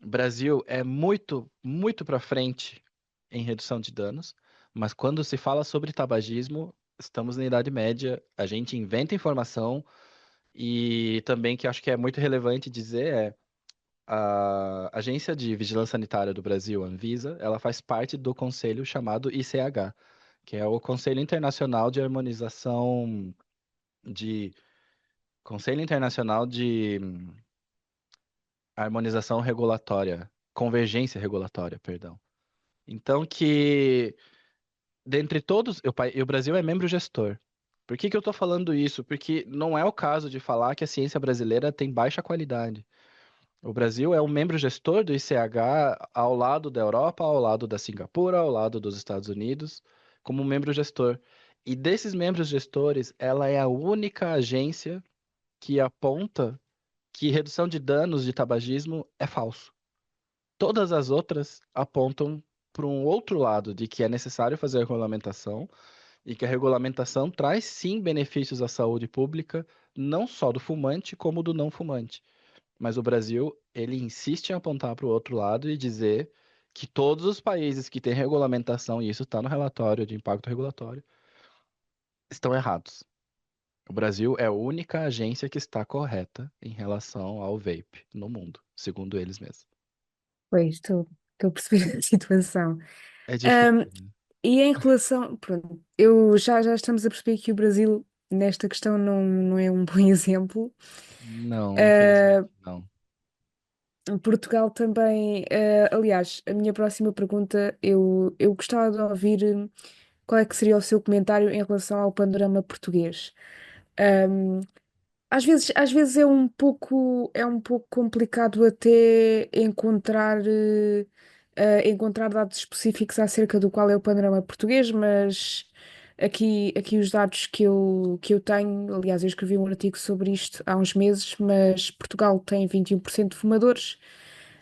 o Brasil é muito, muito para frente em redução de danos, mas quando se fala sobre tabagismo, estamos na Idade Média, a gente inventa informação e também que acho que é muito relevante dizer a Agência de Vigilância Sanitária do Brasil, Anvisa, ela faz parte do conselho chamado ICH, que é o Conselho Internacional de Harmonização de Conselho Internacional de Harmonização Regulatória, Convergência Regulatória, perdão. Então, dentre todos, o Brasil é membro gestor. Por que que eu estou falando isso? Porque não é o caso de falar que a ciência brasileira tem baixa qualidade. O Brasil é um membro gestor do ICH ao lado da Europa, ao lado da Singapura, ao lado dos Estados Unidos, como membro gestor. E desses membros gestores, ela é a única agência que aponta que redução de danos de tabagismo é falso. Todas as outras apontam para um outro lado, de que é necessário fazer a regulamentação e que a regulamentação traz sim benefícios à saúde pública, não só do fumante, como do não fumante. Mas o Brasil, ele insiste em apontar para o outro lado e dizer que todos os países que têm regulamentação, e isso está no relatório de impacto regulatório, estão errados. O Brasil é a única agência que está correta em relação ao vape no mundo, segundo eles mesmos. Pois, estou a perceber a situação. É difícil, Ahm, né? e em relação, pronto, já estamos a perceber que o Brasil, nesta questão, não é um bom exemplo. Não, infelizmente, Ah, não. Portugal também, aliás, a minha próxima pergunta, eu gostava de ouvir qual é que seria o seu comentário em relação ao panorama português. Ahm, às vezes é um pouco complicado até encontrar dados específicos acerca do qual é o panorama português, mas aqui os dados que eu tenho. Aliás, eu escrevi um artigo sobre isto há uns meses, mas Portugal tem 21% de fumadores.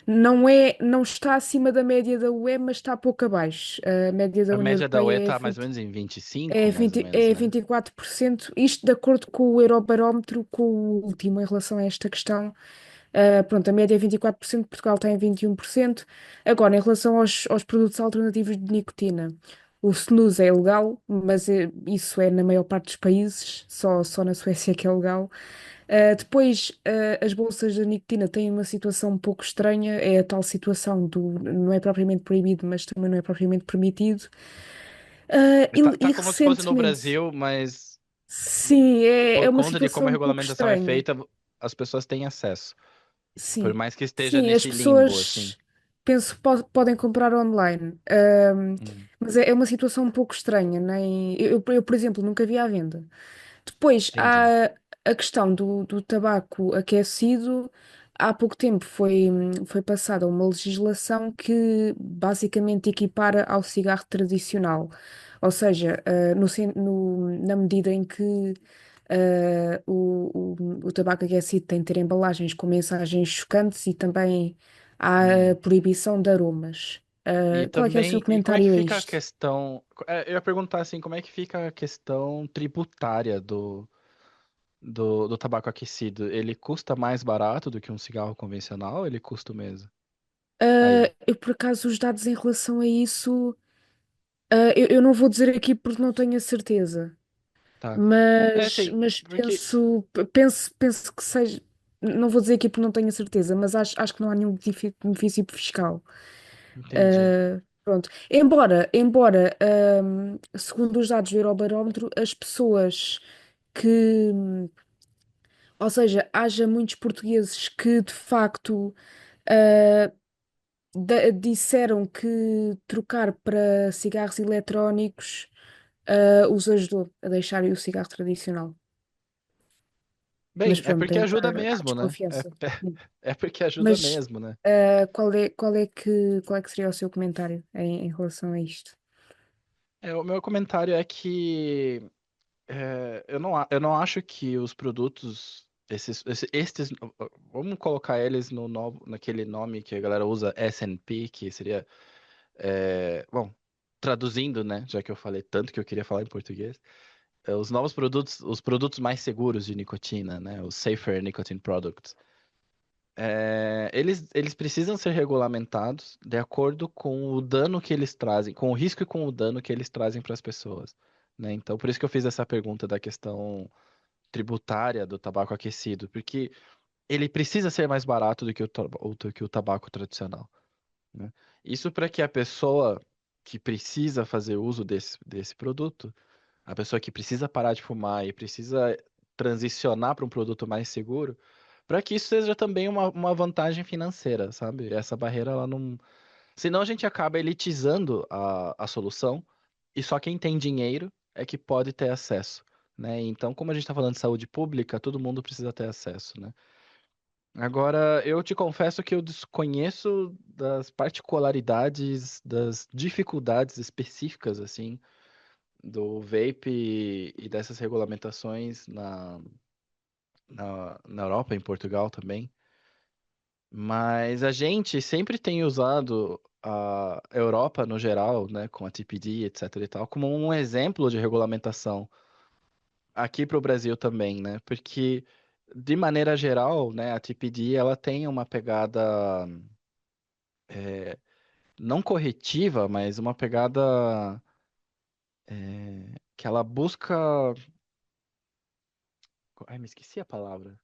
Não está acima da média da UE, mas está pouco abaixo. A média da A União média da UE Europeia tá mais ou menos em 25, é mais ou 20, menos, é né? 24%, isto de acordo com o Eurobarómetro, com o último em relação a esta questão. Pronto, a média é 24%, Portugal tem 21%. Agora, em relação aos produtos alternativos de nicotina, o snus é ilegal, mas isso é na maior parte dos países, só na Suécia que é legal. Depois, as bolsas de nicotina têm uma situação um pouco estranha, é a tal situação do não é propriamente proibido, mas também não é propriamente permitido. Mas tá E como se fosse no recentemente, Brasil, mas sim, é por uma conta de como situação a um pouco regulamentação é estranha. feita, as pessoas têm acesso. Por Sim, mais que esteja sim, as nesse limbo, assim. pessoas penso podem comprar online, Hum, mas é uma situação um pouco estranha, nem eu, por exemplo, nunca vi à venda. Depois entendi. há a questão do tabaco aquecido. Há pouco tempo foi passada uma legislação que basicamente equipara ao cigarro tradicional. Ou seja, na medida em que o tabaco aquecido tem de ter embalagens com mensagens chocantes e também há a Hum. proibição de aromas. E Qual é que é o seu também, e como é que comentário a fica a isto? questão? Eu ia perguntar assim, como é que fica a questão tributária do tabaco aquecido? Ele custa mais barato do que um cigarro convencional? Ele custa o mesmo? Aí, Eu, por acaso, os dados em relação a isso, eu não vou dizer aqui porque não tenho a certeza, tá. É mas, assim, mas porque. penso que seja. Não vou dizer aqui porque não tenho a certeza, mas acho que não há nenhum benefício fiscal. Entendi. Pronto. Embora, segundo os dados do Eurobarómetro, as pessoas que, ou seja, haja muitos portugueses que de facto ah, disseram que trocar para cigarros eletrónicos os ajudou a deixarem o cigarro tradicional. Mas Bem, é pronto, porque ajuda há mesmo, né? desconfiança. Sim. É porque ajuda Mas mesmo, né? qual é que seria o seu comentário em relação a isto? O meu comentário é que eu não acho que os produtos, estes, vamos colocar eles no novo, naquele nome que a galera usa, S&P, que seria, bom, traduzindo, né, já que eu falei tanto que eu queria falar em português, os novos produtos, os produtos mais seguros de nicotina, né, os safer nicotine products, eles precisam ser regulamentados de acordo com o dano que eles trazem, com o risco e com o dano que eles trazem para as pessoas, né? Então, por isso que eu fiz essa pergunta da questão tributária do tabaco aquecido, porque ele precisa ser mais barato do que do que o tabaco tradicional, né? Isso para que a pessoa que precisa fazer uso desse produto, a pessoa que precisa parar de fumar e precisa transicionar para um produto mais seguro, para que isso seja também uma vantagem financeira, sabe? Essa barreira, ela não. Senão a gente acaba elitizando a solução e só quem tem dinheiro é que pode ter acesso, né? Então, como a gente está falando de saúde pública, todo mundo precisa ter acesso, né? Agora, eu te confesso que eu desconheço das particularidades, das dificuldades específicas, assim, do vape e dessas regulamentações na Europa, em Portugal também. Mas a gente sempre tem usado a Europa no geral, né, com a TPD, etc e tal, como um exemplo de regulamentação aqui para o Brasil também, né? Porque de maneira geral, né, a TPD ela tem uma pegada não corretiva, mas uma pegada que ela busca, ai, me esqueci a palavra.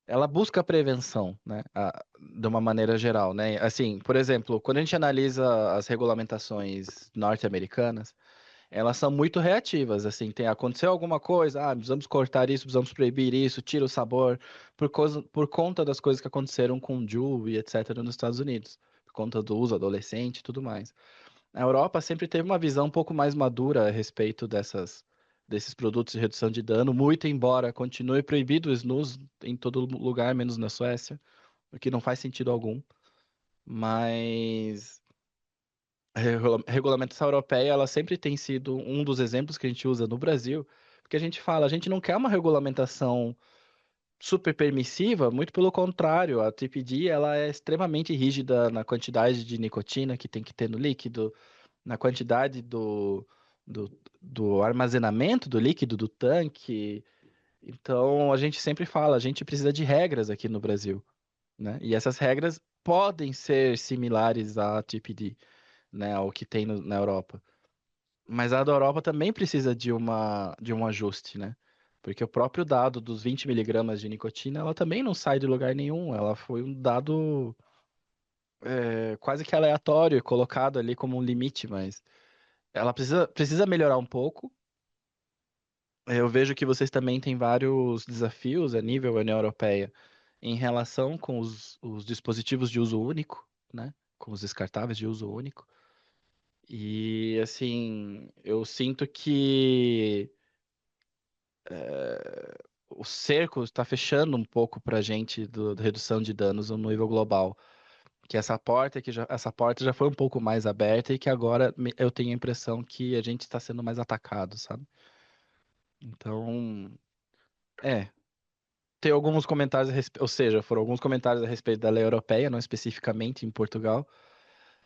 Ela busca a prevenção, né, de uma maneira geral, né? Assim, por exemplo, quando a gente analisa as regulamentações norte-americanas, elas são muito reativas, assim, aconteceu alguma coisa, precisamos cortar isso, precisamos proibir isso, tira o sabor, por conta das coisas que aconteceram com o Juul e etc. nos Estados Unidos, por conta do uso adolescente e tudo mais. A Europa sempre teve uma visão um pouco mais madura a respeito desses produtos de redução de dano, muito embora continue proibido o snus em todo lugar, menos na Suécia, o que não faz sentido algum. Mas A regulamentação europeia, ela sempre tem sido um dos exemplos que a gente usa no Brasil, porque a gente fala, a gente não quer uma regulamentação super permissiva, muito pelo contrário, a TPD, ela é extremamente rígida na quantidade de nicotina que tem que ter no líquido, na quantidade do, do armazenamento do líquido do tanque. Então, a gente sempre fala, a gente precisa de regras aqui no Brasil, né? E essas regras podem ser similares à TPD, né, ao que tem na Europa. Mas a da Europa também precisa de um ajuste, né? Porque o próprio dado dos 20 miligramas de nicotina, ela também não sai de lugar nenhum. Ela foi um dado quase que aleatório, colocado ali como um limite, mas ela precisa melhorar um pouco. Eu vejo que vocês também têm vários desafios a nível União Europeia em relação com os dispositivos de uso único, né? Com os descartáveis de uso único. E assim, eu sinto que o cerco está fechando um pouco para a gente da redução de danos no nível global. Que essa porta já foi um pouco mais aberta e que agora eu tenho a impressão que a gente está sendo mais atacado, sabe? Então, é. Tem alguns comentários ou seja, foram alguns comentários a respeito da lei europeia, não especificamente em Portugal,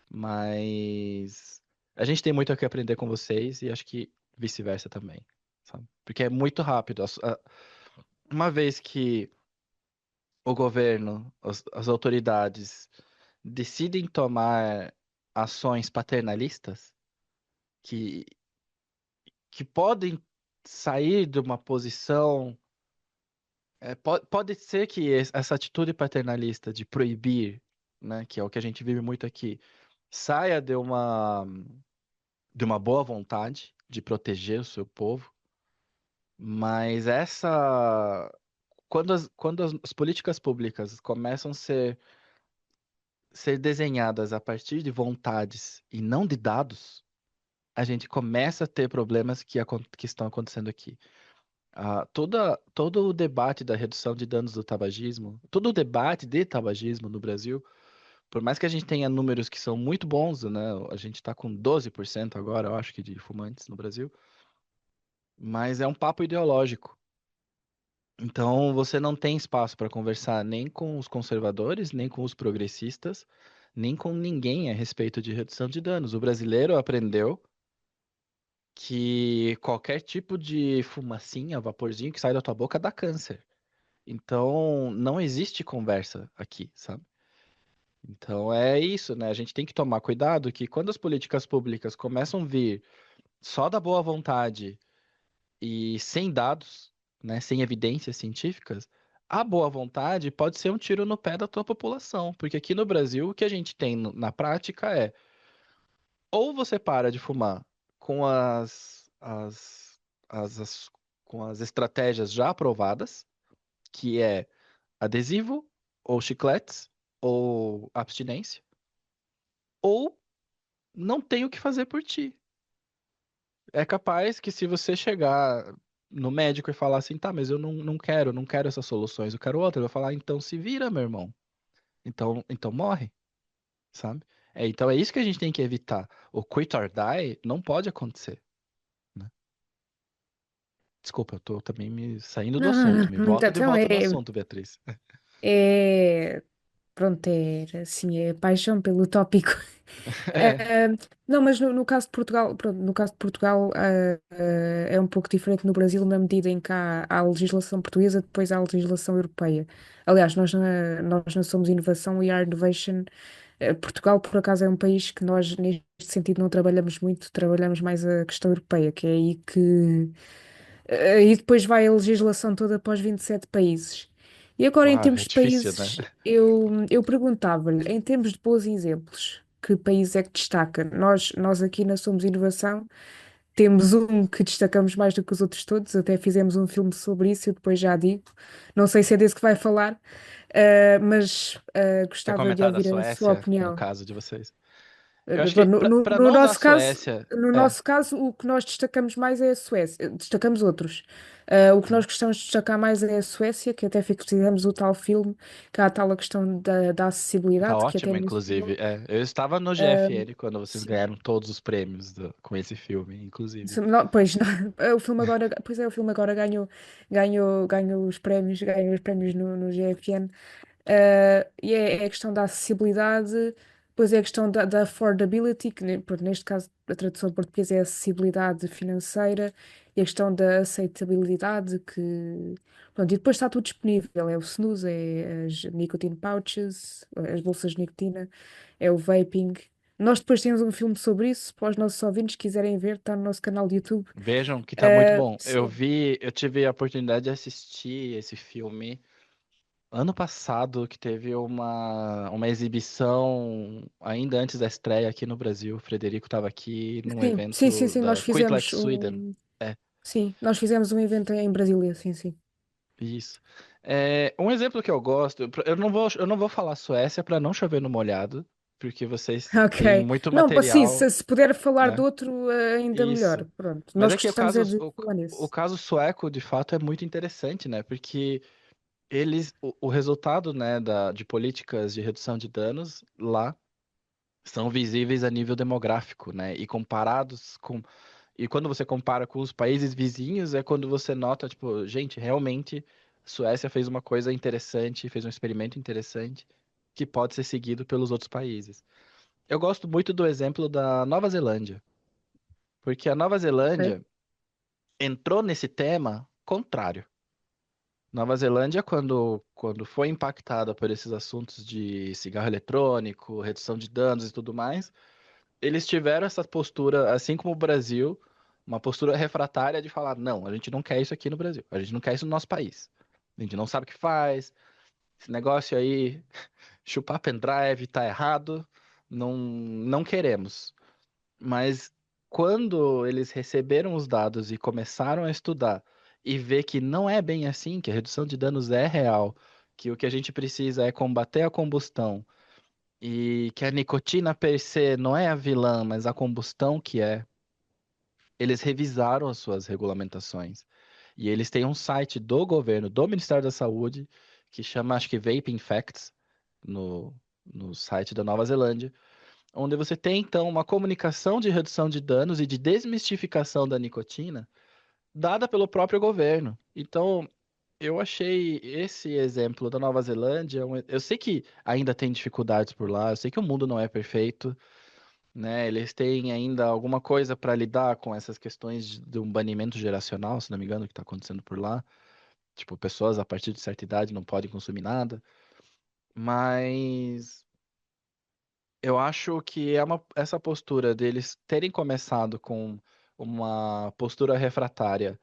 mas a gente tem muito a que aprender com vocês e acho que vice-versa também, sabe? Porque é muito rápido. Uma vez que o governo, as autoridades decidem tomar ações paternalistas que, que podem sair de uma posição. Pode ser que essa atitude paternalista de proibir, né, que é o que a gente vive muito aqui, saia de uma boa vontade de proteger o seu povo, mas quando as políticas públicas começam a ser desenhadas a partir de vontades e não de dados, a gente começa a ter problemas que estão acontecendo aqui. Todo o debate da redução de danos do tabagismo, todo o debate de tabagismo no Brasil, por mais que a gente tenha números que são muito bons, né? A gente está com 12% agora, eu acho que, de fumantes no Brasil, mas é um papo ideológico. Então, você não tem espaço para conversar nem com os conservadores, nem com os progressistas, nem com ninguém a respeito de redução de danos. O brasileiro aprendeu que qualquer tipo de fumacinha, vaporzinho que sai da tua boca dá câncer. Então, não existe conversa aqui, sabe? Então, é isso, né? A gente tem que tomar cuidado que quando as políticas públicas começam a vir só da boa vontade e sem dados, né, sem evidências científicas, a boa vontade pode ser um tiro no pé da tua população, porque aqui no Brasil o que a gente tem na prática é ou você para de fumar com com as estratégias já aprovadas, que é adesivo, ou chicletes, ou abstinência, ou não tem o que fazer por ti. É capaz que se você chegar no médico e falar assim, tá, mas eu não quero essas soluções, eu quero outra, ele vai falar, então se vira, meu irmão. Então morre, sabe? Então é isso que a gente tem que evitar. O quit or die não pode acontecer, né? Desculpa, eu tô também me saindo do Não, não, assunto. não. Me Então, volta de então volta no assunto, Beatriz. é, pronto, assim, é paixão pelo tópico. É, Não, mas no caso de Portugal, pronto, no caso de Portugal, é um pouco diferente no Brasil, na medida em que há a legislação portuguesa, depois há a legislação europeia. Aliás, nós não somos inovação e a innovation. Portugal, por acaso, é um país que nós, neste sentido, não trabalhamos muito, trabalhamos mais a questão europeia, que é aí que. E depois vai a legislação toda para os 27 países. E agora, em uau, termos é de difícil, né? países, eu perguntava-lhe, em termos de bons exemplos, que país é que destaca? Nós aqui na Somos Inovação temos um que destacamos mais do que os outros todos, até fizemos um filme sobre isso, eu depois já digo. Não sei se é desse que vai falar, mas Quer gostava de comentar da ouvir a sua Suécia, no opinião. caso de vocês? Eu acho que, Bom, para não usar a Suécia, no nosso caso, o que nós destacamos mais é a Suécia. Destacamos outros. O que nós gostamos de destacar mais é a Suécia, que até fizemos o tal filme, que há a tal a questão da Tá acessibilidade, que até ótimo, nesse inclusive. filme, É, eu estava no ah, GFN quando vocês sim. ganharam todos os prêmios com esse filme, inclusive. Pois, o filme agora, pois é, o filme agora ganhou os prémios no GFN. E é a questão da acessibilidade, depois é a questão da affordability, que pronto, neste caso a tradução portuguesa é acessibilidade financeira, e a questão da aceitabilidade, que pronto, e depois está tudo disponível, é o snus, é as nicotine pouches, as bolsas de nicotina, é o vaping. Nós depois temos um filme sobre isso, para os nossos ouvintes que quiserem ver, está no nosso canal de YouTube. Vejam que tá muito bom. Sim. Eu tive a oportunidade de assistir esse filme ano passado, que teve uma exibição ainda antes da estreia aqui no Brasil. O Frederico estava aqui num evento Sim, nós da Quitlight fizemos Sweden. É, nós fizemos um evento em Brasília, sim, sim. isso. É, um exemplo que eu gosto, eu não vou falar Suécia para não chover no molhado, porque vocês têm Ok. muito Não, sim, material, se puder falar de né? outro, ainda melhor. Isso. Pronto. Mas Nós é que gostamos é de falar o nisso. caso sueco, de fato, é muito interessante, né? Porque o resultado, né, de políticas de redução de danos lá são visíveis a nível demográfico, né? E quando você compara com os países vizinhos, é quando você nota, tipo, gente, realmente, a Suécia fez uma coisa interessante, fez um experimento interessante, que pode ser seguido pelos outros países. Eu gosto muito do exemplo da Nova Zelândia, porque a Nova Ok. Zelândia entrou nesse tema contrário. Nova Zelândia, quando foi impactada por esses assuntos de cigarro eletrônico, redução de danos e tudo mais, eles tiveram essa postura, assim como o Brasil, uma postura refratária de falar: não, a gente não quer isso aqui no Brasil, a gente não quer isso no nosso país. A gente não sabe o que faz, esse negócio aí, chupar pendrive tá errado, não queremos. Mas quando eles receberam os dados e começaram a estudar e ver que não é bem assim, que a redução de danos é real, que o que a gente precisa é combater a combustão e que a nicotina per se não é a vilã, mas a combustão que é, eles revisaram as suas regulamentações. E eles têm um site do governo, do Ministério da Saúde, que chama, acho que Vaping Facts, no, no site da Nova Zelândia, onde você tem então uma comunicação de redução de danos e de desmistificação da nicotina dada pelo próprio governo. Então, eu achei esse exemplo da Nova Zelândia, eu sei que ainda tem dificuldades por lá, eu sei que o mundo não é perfeito, né? Eles têm ainda alguma coisa para lidar com essas questões de um banimento geracional, se não me engano, que está acontecendo por lá. Tipo, pessoas a partir de certa idade não podem consumir nada, mas eu acho que essa postura deles terem começado com uma postura refratária,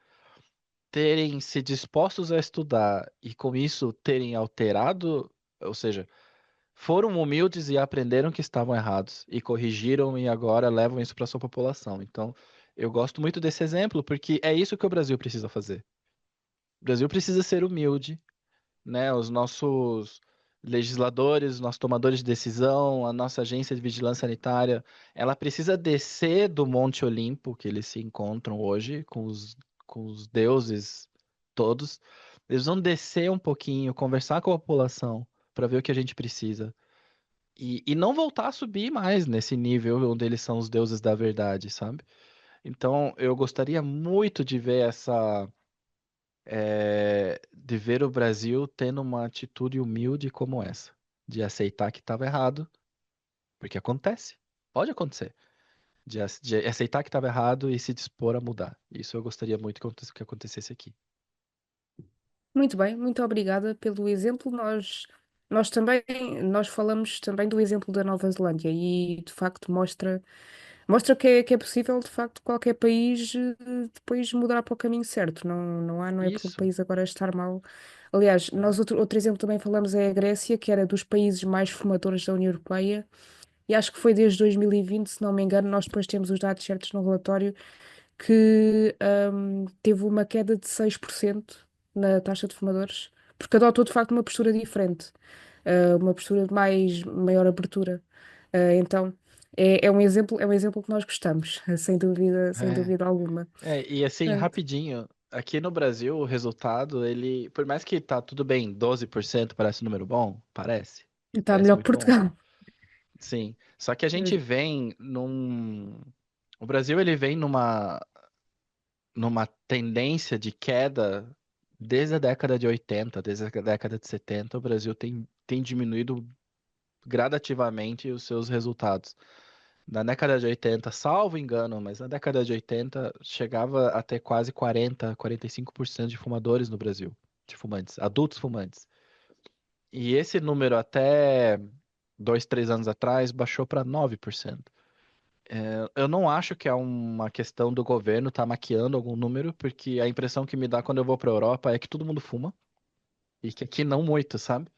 terem se dispostos a estudar e com isso terem alterado, ou seja, foram humildes e aprenderam que estavam errados e corrigiram e agora levam isso para sua população. Então, eu gosto muito desse exemplo porque é isso que o Brasil precisa fazer. O Brasil precisa ser humilde, né? Os nossos legisladores, nossos tomadores de decisão, a nossa agência de vigilância sanitária, ela precisa descer do Monte Olimpo, que eles se encontram hoje, com os deuses todos. Eles vão descer um pouquinho, conversar com a população, para ver o que a gente precisa. E não voltar a subir mais nesse nível onde eles são os deuses da verdade, sabe? Então, eu gostaria muito de ver de ver o Brasil tendo uma atitude humilde como essa, de aceitar que estava errado, porque acontece, pode acontecer, de aceitar que estava errado e se dispor a mudar. Isso eu gostaria muito que acontecesse aqui. Muito bem, muito obrigada pelo exemplo. Nós também, nós falamos também do exemplo da Nova Zelândia e de facto mostra que é possível de facto qualquer país depois mudar para o caminho certo. Não é pelo Isso, país agora estar mal. Aliás, nós outro exemplo também falamos é a Grécia, que era dos países mais fumadores da União Europeia. E acho que foi desde 2020, se não me engano, nós depois temos os dados certos no relatório, que teve uma queda de 6% na taxa de fumadores, porque adotou de facto uma postura diferente, uma postura de maior abertura. Então, é um exemplo que nós gostamos, sem dúvida alguma. e assim, Portanto, rapidinho. aqui no Brasil, o resultado, ele, por mais que tá tudo bem, 12% parece um número bom, Está parece melhor que muito bom. Portugal. Sim, só que a gente Mas, vem num... O Brasil, ele vem numa tendência de queda desde a década de 80, desde a década de 70, o Brasil tem diminuído gradativamente os seus resultados. Na década de 80, salvo engano, mas na década de 80 chegava a ter quase 45% de fumadores no Brasil, de fumantes, adultos fumantes. E esse número até 2, 3 anos atrás baixou para 9%. Eu não acho que é uma questão do governo estar maquiando algum número, porque a impressão que me dá quando eu vou para a Europa é que todo mundo fuma, e que aqui não muito, sabe?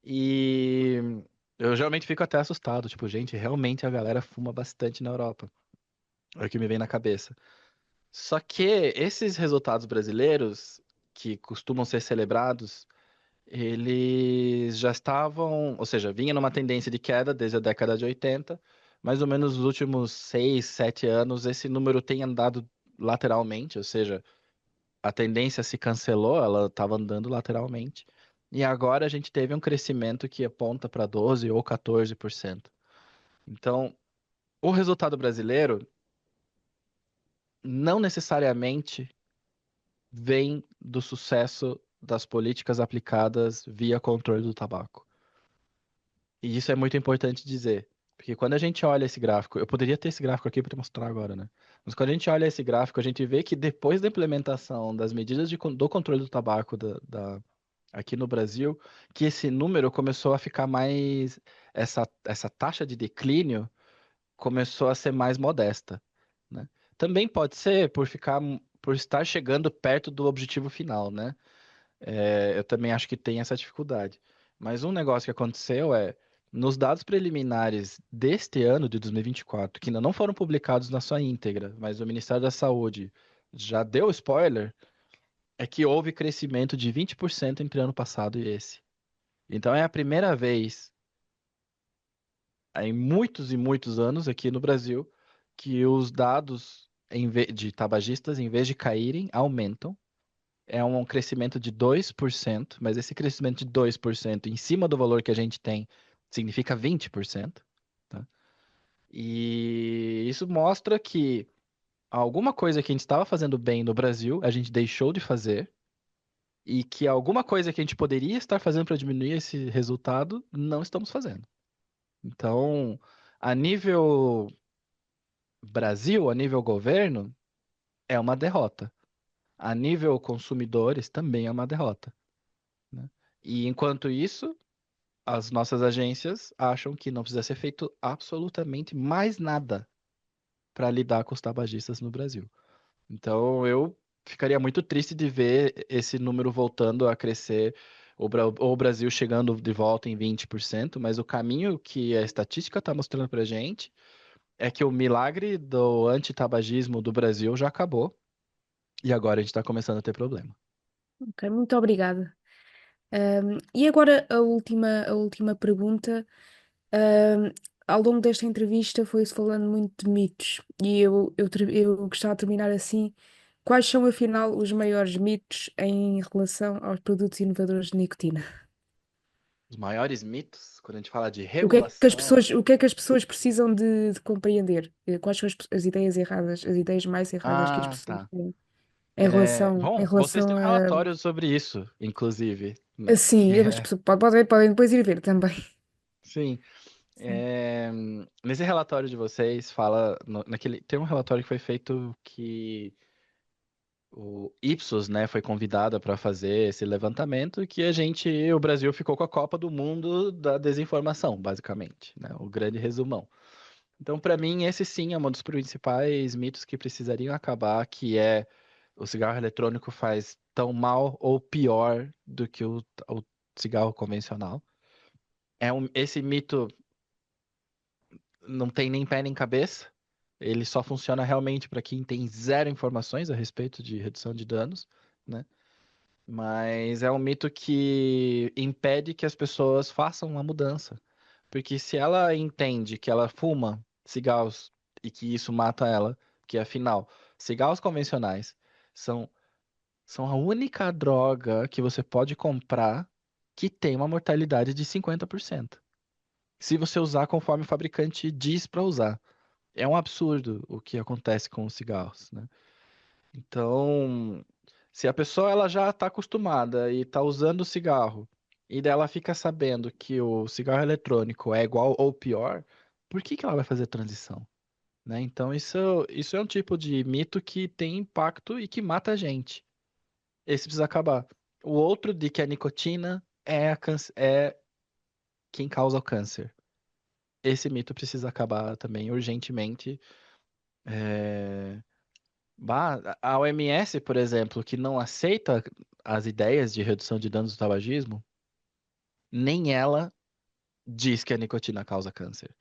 E eu geralmente fico até assustado, tipo, gente, realmente a galera fuma bastante na Europa. É o que me vem na cabeça. Só que esses resultados brasileiros, que costumam ser celebrados, eles já estavam, ou seja, vinha numa tendência de queda desde a década de 80, mais ou menos nos últimos 6, 7 anos, esse número tem andado lateralmente, ou seja, a tendência se cancelou, ela estava andando lateralmente, e agora a gente teve um crescimento que aponta para 12 ou 14%. Então, o resultado brasileiro não necessariamente vem do sucesso das políticas aplicadas via controle do tabaco. E isso é muito importante dizer, porque quando a gente olha esse gráfico, eu poderia ter esse gráfico aqui para te mostrar agora, né? Mas quando a gente olha esse gráfico, a gente vê que depois da implementação das medidas do controle do tabaco aqui no Brasil, que esse número começou a ficar mais, essa taxa de declínio começou a ser mais modesta, né? Também pode ser por estar chegando perto do objetivo final, né? Eu também acho que tem essa dificuldade. Mas um negócio que aconteceu nos dados preliminares deste ano, de 2024, que ainda não foram publicados na sua íntegra, mas o Ministério da Saúde já deu spoiler, é que houve crescimento de 20% entre ano passado e esse. Então é a primeira vez em muitos e muitos anos aqui no Brasil que os dados de tabagistas, em vez de caírem, aumentam. É um crescimento de 2%, mas esse crescimento de 2% em cima do valor que a gente tem significa 20%, tá? E isso mostra que alguma coisa que a gente estava fazendo bem no Brasil, a gente deixou de fazer, e que alguma coisa que a gente poderia estar fazendo para diminuir esse resultado, não estamos fazendo. Então, a nível Brasil, a nível governo, é uma derrota. A nível consumidores, também é uma derrota, né? E enquanto isso, as nossas agências acham que não precisa ser feito absolutamente mais nada para lidar com os tabagistas no Brasil. Então, eu ficaria muito triste de ver esse número voltando a crescer, ou o Brasil chegando de volta em 20%, mas o caminho que a estatística está mostrando para gente é que o milagre do antitabagismo do Brasil já acabou e agora a gente está começando a ter problema. ok, muito obrigada. E agora a última pergunta. Ahm, Ao longo desta entrevista foi-se falando muito de mitos e eu gostava de terminar assim. Quais são, afinal, os maiores mitos em relação aos produtos inovadores de nicotina? Os maiores mitos, quando a gente fala de O que é que as regulação. pessoas, o que é que as pessoas precisam de compreender? Quais são as ideias erradas, as ideias mais erradas que as Ah, pessoas tá. têm em relação, em Bom, vocês relação têm um a... relatório sobre isso, inclusive, né? Sim, as pessoas podem depois ir ver também. Sim. Sim. Nesse relatório de vocês, fala. Tem um relatório que foi feito que o Ipsos, né, foi convidada para fazer esse levantamento que o Brasil ficou com a Copa do Mundo da desinformação, basicamente, né? O grande resumão. Então, para mim, esse sim é um dos principais mitos que precisariam acabar, que é o cigarro eletrônico faz tão mal ou pior do que o cigarro convencional. Esse mito não tem nem pé nem cabeça. Ele só funciona realmente para quem tem zero informações a respeito de redução de danos, né? Mas é um mito que impede que as pessoas façam uma mudança. Porque se ela entende que ela fuma cigarros e que isso mata ela, que afinal, cigarros convencionais são são a única droga que você pode comprar que tem uma mortalidade de 50%. Se você usar conforme o fabricante diz para usar. É um absurdo o que acontece com os cigarros, né? Então, se a pessoa ela já está acostumada e está usando o cigarro, e daí ela fica sabendo que o cigarro eletrônico é igual ou pior, por que que ela vai fazer transição? Né? Então, isso é um tipo de mito que tem impacto e que mata a gente. Esse precisa acabar. O outro de que a nicotina é quem causa o câncer. Esse mito precisa acabar também urgentemente. É, a OMS, por exemplo, que não aceita as ideias de redução de danos do tabagismo, nem ela diz que a nicotina causa câncer.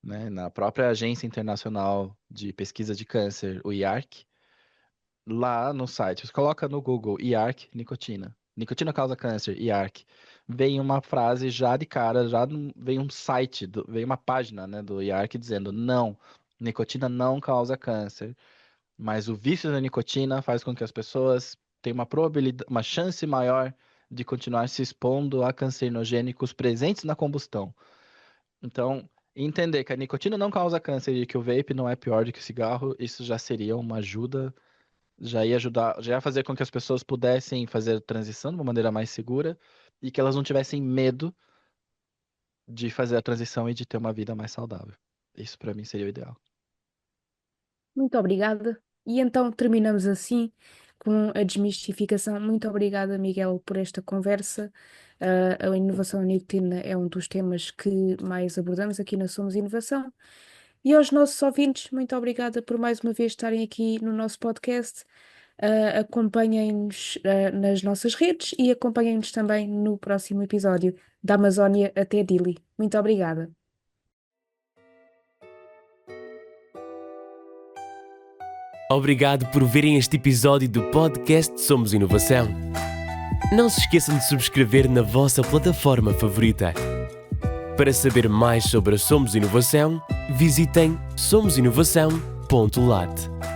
Né? Na própria Agência Internacional de Pesquisa de Câncer, o IARC, lá no site, você coloca no Google IARC, nicotina. Nicotina causa câncer, IARC. Vem uma frase já de cara, vem um site, vem uma página, né, do IARC dizendo não, nicotina não causa câncer. Mas o vício da nicotina faz com que as pessoas tenham uma probabilidade, uma chance maior de continuar se expondo a cancerogênicos presentes na combustão. Então, entender que a nicotina não causa câncer e que o vape não é pior do que o cigarro, isso já seria uma ajuda, já ia ajudar, já ia fazer com que as pessoas pudessem fazer a transição de uma maneira mais segura e que elas não tivessem medo de fazer a transição e de ter uma vida mais saudável. Isso para mim seria o ideal. Muito obrigada. E então terminamos assim com a desmistificação. Muito obrigada, Miguel, por esta conversa. A inovação nicotina é um dos temas que mais abordamos aqui na Somos Inovação. E aos nossos ouvintes, muito obrigada por mais uma vez estarem aqui no nosso podcast. Acompanhem-nos nas nossas redes e acompanhem-nos também no próximo episódio da Amazónia até Dili. Muito obrigada. Obrigado por verem este episódio do podcast Somos Inovação. Não se esqueçam de subscrever na vossa plataforma favorita. Para saber mais sobre a Somos Inovação, visitem somosinovação.lat.